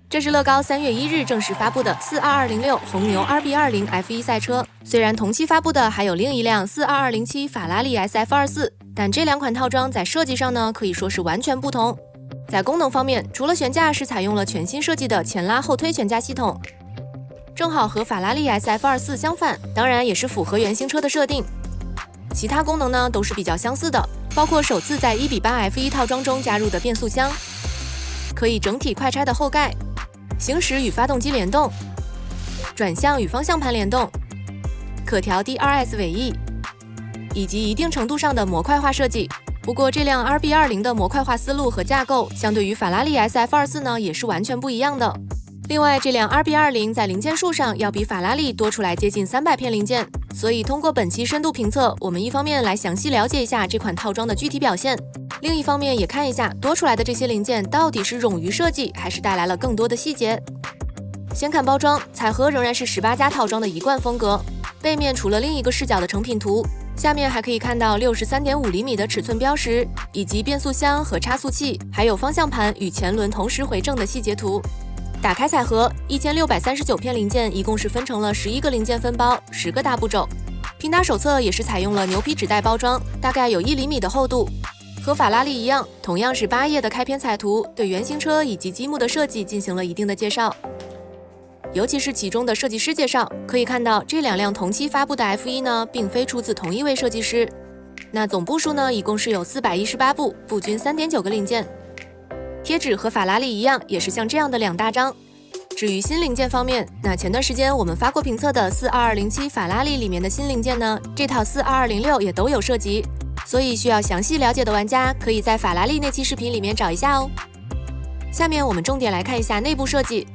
这是乐高3月1日正式发布的42206红牛 RB20 F1 赛车。虽然同期发布的还有另一辆42207法拉利 SF24，但这两款套装在设计上呢，可以说是完全不同。在功能方面，除了悬架是采用了全新设计的前拉后推悬架系统，正好和法拉利 SF24 相反，当然也是符合原型车的设定。其他功能呢都是比较相似的，包括首次在1:8 F1 套装中加入的变速箱，可以整体快拆的后盖，行驶与发动机联动，转向与方向盘联动，可调 DRS 尾翼，以及一定程度上的模块化设计。不过这辆 RB20 的模块化思路和架构，相对于法拉利 SF24 呢，也是完全不一样的。另外，这辆 RB20 在零件数上要比法拉利多出来接近300片零件，所以通过本期深度评测，我们一方面来详细了解一下这款套装的具体表现，另一方面也看一下多出来的这些零件到底是冗余设计，还是带来了更多的细节。先看包装，彩盒仍然是18加套装的一贯风格，背面除了另一个视角的成品图，下面还可以看到63.5厘米的尺寸标识，以及变速箱和差速器，还有方向盘与前轮同时回正的细节图。打开彩盒，1639片零件一共是分成了11个零件分包，10个大步骤。拼搭手册也是采用了牛皮纸袋包装，大概有1厘米的厚度。和法拉利一样，同样是8页的开篇彩图，对原型车以及积木的设计进行了一定的介绍。尤其是其中的设计师介绍，可以看到这两辆同期发布的 F1 呢，并非出自同一位设计师。那总部数呢，一共是有418部，部均3.9个零件。贴纸和法拉利一样，也是像这样的2大张。至于新零件方面，那前段时间我们发过评测的42207法拉利里面的新零件呢，这套42206也都有涉及，所以需要详细了解的玩家可以在法拉利那期视频里面找一下哦。下面我们重点来看一下内部设计。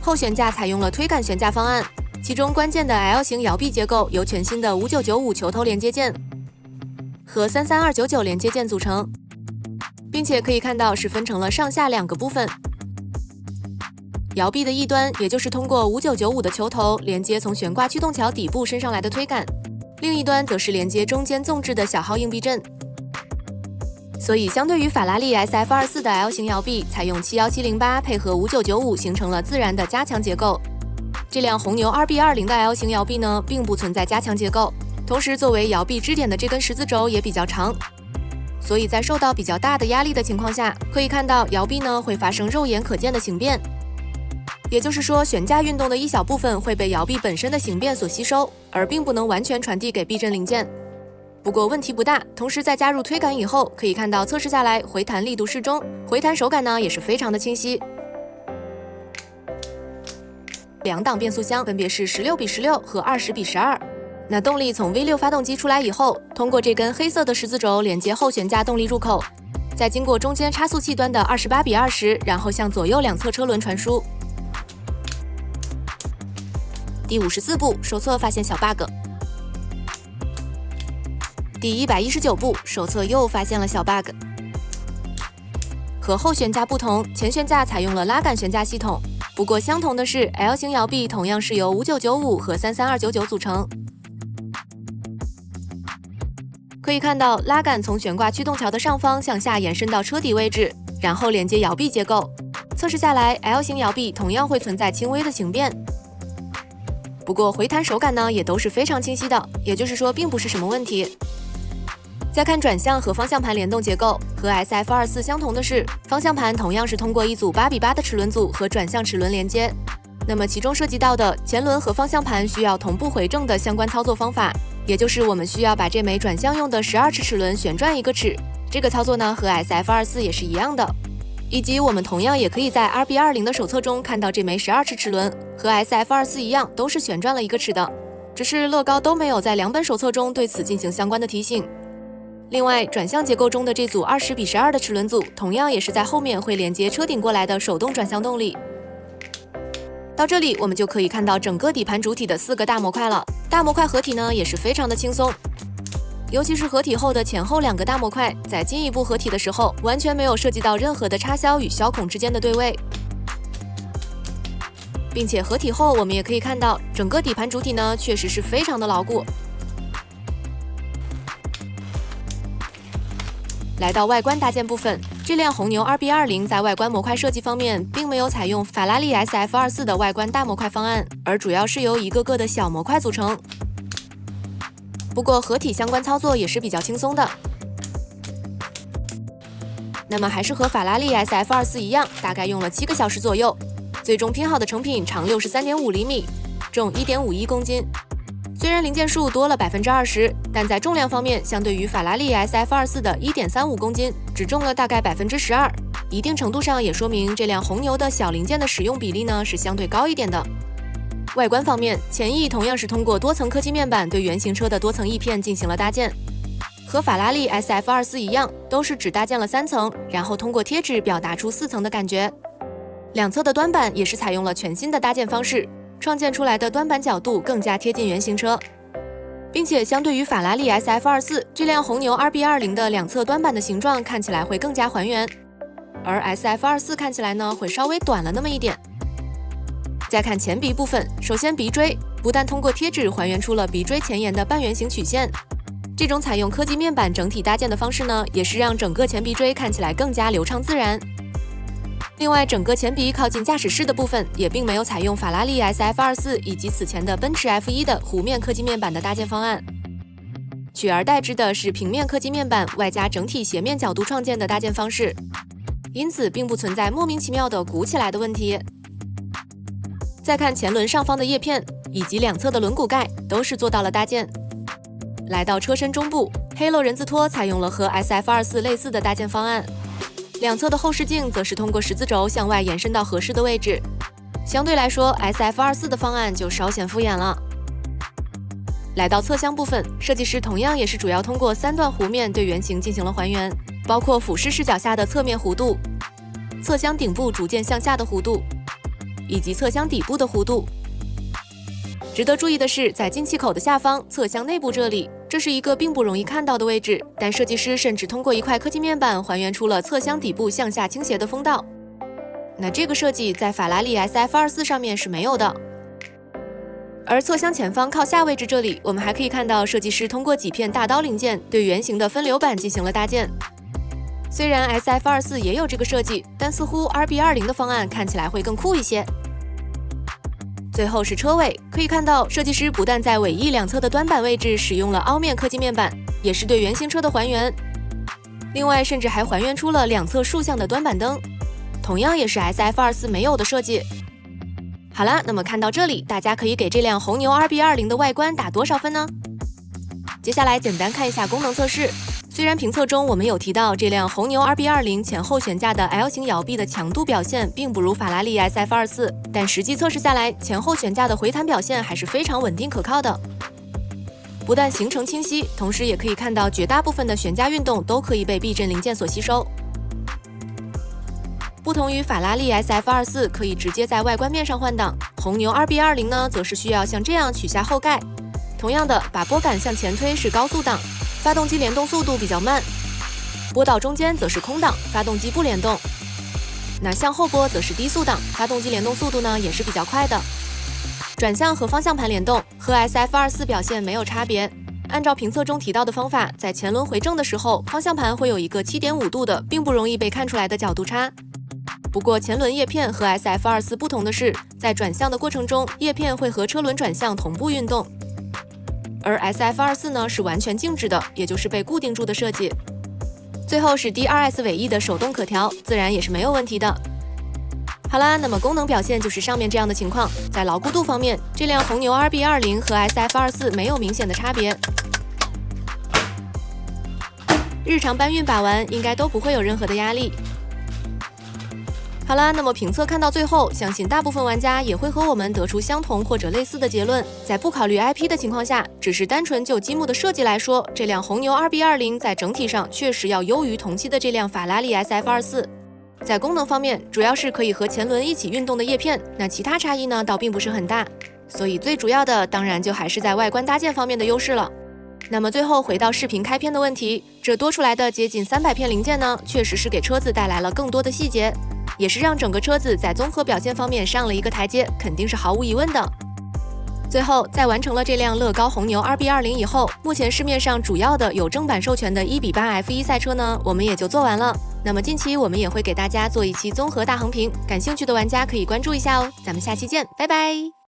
后悬架采用了推杆悬架方案，其中关键的 L 型摇臂结构由全新的5995球头连接件和33299连接件组成，并且可以看到是分成了上下2个部分。摇臂的一端，也就是通过5995的球头连接从悬挂驱动桥底部伸上来的推杆，另一端则是连接中间纵置的小号硬币阵。所以相对于法拉利 SF24 的 L 型摇臂，采用71708配合5995，形成了自然的加强结构。这辆红牛 RB20 的 L 型摇臂呢，并不存在加强结构，同时作为摇臂支点的这根十字轴也比较长，所以在受到比较大的压力的情况下，可以看到摇臂呢会发生肉眼可见的形变。也就是说，悬架运动的一小部分会被摇臂本身的形变所吸收，而并不能完全传递给避震零件。不过问题不大，同时在加入推杆以后，可以看到测试下来回弹力度适中，回弹手感呢也是非常的清晰。2档变速箱分别是16:16和20:12。那动力从 V6 发动机出来以后，通过这根黑色的十字轴连接后悬架动力入口，再经过中间差速器端的28:20，然后向左右两侧车轮传输。第54步，手册发现小 bug。第119步，手册又发现了小 bug。和后悬架不同，前悬架采用了拉杆悬架系统，不过相同的是 ，L 型摇臂同样是由5995和33299组成。可以看到，拉杆从悬挂驱动桥的上方向下延伸到车底位置，然后连接摇臂结构。测试下来 ，L 型摇臂同样会存在轻微的形变。不过回弹手感呢，也都是非常清晰的，也就是说并不是什么问题。再看转向和方向盘联动结构，和 SF24 相同的是，方向盘同样是通过一组8:8的齿轮组和转向齿轮连接。那么其中涉及到的前轮和方向盘需要同步回正的相关操作方法，也就是我们需要把这枚转向用的12齿齿轮旋转1个齿，这个操作呢和 SF24 也是一样的。以及我们同样也可以在 RB20 的手册中看到这枚12齿齿轮，和 SF24 一样都是旋转了1个齿的，只是乐高都没有在2本手册中对此进行相关的提醒。另外，转向结构中的这组20:12的齿轮组，同样也是在后面会连接车顶过来的手动转向动力。到这里，我们就可以看到整个底盘主体的4个大模块了。大模块合体呢，也是非常的轻松。尤其是合体后的前后2个大模块，在进一步合体的时候，完全没有涉及到任何的插销与销孔之间的对位，并且合体后我们也可以看到，整个底盘主体呢确实是非常的牢固。来到外观搭建部分，这辆红牛 RB20 在外观模块设计方面，并没有采用法拉利 SF24 的外观大模块方案，而主要是由一个个的小模块组成。不过合体相关操作也是比较轻松的。那么还是和法拉利 SF24 一样，大概用了7个小时左右。最终拼好的成品长63.5厘米，重1.51公斤。虽然零件数多了20%，但在重量方面，相对于法拉利 SF24 的1.35公斤，只重了大概12%。一定程度上也说明这辆红牛的小零件的使用比例呢是相对高一点的。外观方面，前翼同样是通过多层科技面板对原型车的多层翼片进行了搭建，和法拉利 SF24 一样，都是只搭建了3层，然后通过贴纸表达出4层的感觉。两侧的端板也是采用了全新的搭建方式，创建出来的端板角度更加贴近原型车，并且相对于法拉利 SF24， 这辆红牛 RB20 的两侧端板的形状看起来会更加还原，而 SF24 看起来呢会稍微短了那么一点。再看前鼻部分，首先鼻锥不但通过贴纸还原出了鼻锥前沿的半圆形曲线，这种采用科技面板整体搭建的方式呢，也是让整个前鼻锥看起来更加流畅自然。另外，整个前鼻靠近驾驶室的部分也并没有采用法拉利 SF24 以及此前的奔驰 F1 的弧面科技面板的搭建方案，取而代之的是平面科技面板外加整体斜面角度创建的搭建方式，因此并不存在莫名其妙的鼓起来的问题。再看前轮上方的叶片以及两侧的轮毂盖都是做到了搭建。来到车身中部，黑漏人字拖采用了和 SF24 类似的搭建方案。两侧的后视镜则是通过十字轴向外延伸到合适的位置，相对来说 SF24 的方案就稍显敷衍了。来到侧厢部分，设计师同样也是主要通过3段弧面对原型进行了还原，包括俯视视角下的侧面弧度、侧厢顶部逐渐向下的弧度，以及侧厢底部的弧度。值得注意的是，在进气口的下方侧厢内部这里，这是一个并不容易看到的位置，但设计师甚至通过一块科技面板还原出了侧厢底部向下倾斜的风道。那这个设计在法拉利 SF24 上面是没有的。而侧厢前方靠下位置这里，我们还可以看到设计师通过几片大刀零件对原型的分流板进行了搭建。虽然 SF24 也有这个设计，但似乎 RB20 的方案看起来会更酷一些。最后是车尾，可以看到设计师不但在尾翼两侧的端板位置使用了凹面科技面板，也是对原型车的还原。另外，甚至还还原出了两侧竖向的端板灯，同样也是 SF24 没有的设计。好啦，那么看到这里，大家可以给这辆红牛 RB20 的外观打多少分呢？接下来简单看一下功能测试。虽然评测中我们有提到这辆红牛 RB20 前后悬架的 L 型摇臂的强度表现并不如法拉利 SF24， 但实际测试下来，前后悬架的回弹表现还是非常稳定可靠的。不但行程清晰，同时也可以看到绝大部分的悬架运动都可以被避震零件所吸收。不同于法拉利 SF24 可以直接在外观面上换挡，红牛 RB20 呢则是需要像这样取下后盖。同样的，把拨杆向前推是高速档，发动机联动速度比较慢；拨到中间则是空档，发动机不联动。那向后拨则是低速档，发动机联动速度呢也是比较快的。转向和方向盘联动和 SF24 表现没有差别。按照评测中提到的方法，在前轮回正的时候，方向盘会有一个 7.5 度的并不容易被看出来的角度差。不过前轮叶片和 SF24 不同的是，在转向的过程中，叶片会和车轮转向同步运动。而 SF24 呢是完全静止的，也就是被固定住的设计。最后是 DRS 尾翼的手动可调，自然也是没有问题的。好啦，那么功能表现就是上面这样的情况。在牢固度方面，这辆红牛 RB20 和 SF24 没有明显的差别。日常搬运把玩应该都不会有任何的压力。好啦，那么评测看到最后，相信大部分玩家也会和我们得出相同或者类似的结论。在不考虑 IP 的情况下，只是单纯就积木的设计来说，这辆红牛 RB20 在整体上确实要优于同期的这辆法拉利 SF24。在功能方面，主要是可以和前轮一起运动的叶片，那其他差异呢倒并不是很大。所以最主要的当然就还是在外观搭建方面的优势了。那么最后回到视频开篇的问题，这多出来的接近300片零件呢，确实是给车子带来了更多的细节，也是让整个车子在综合表现方面上了一个台阶，肯定是毫无疑问的。最后，在完成了这辆乐高红牛 RB20 以后，目前市面上主要的有正版授权的1:8 F1 赛车呢，我们也就做完了。那么近期我们也会给大家做一期综合大横评，感兴趣的玩家可以关注一下哦。咱们下期见，拜拜。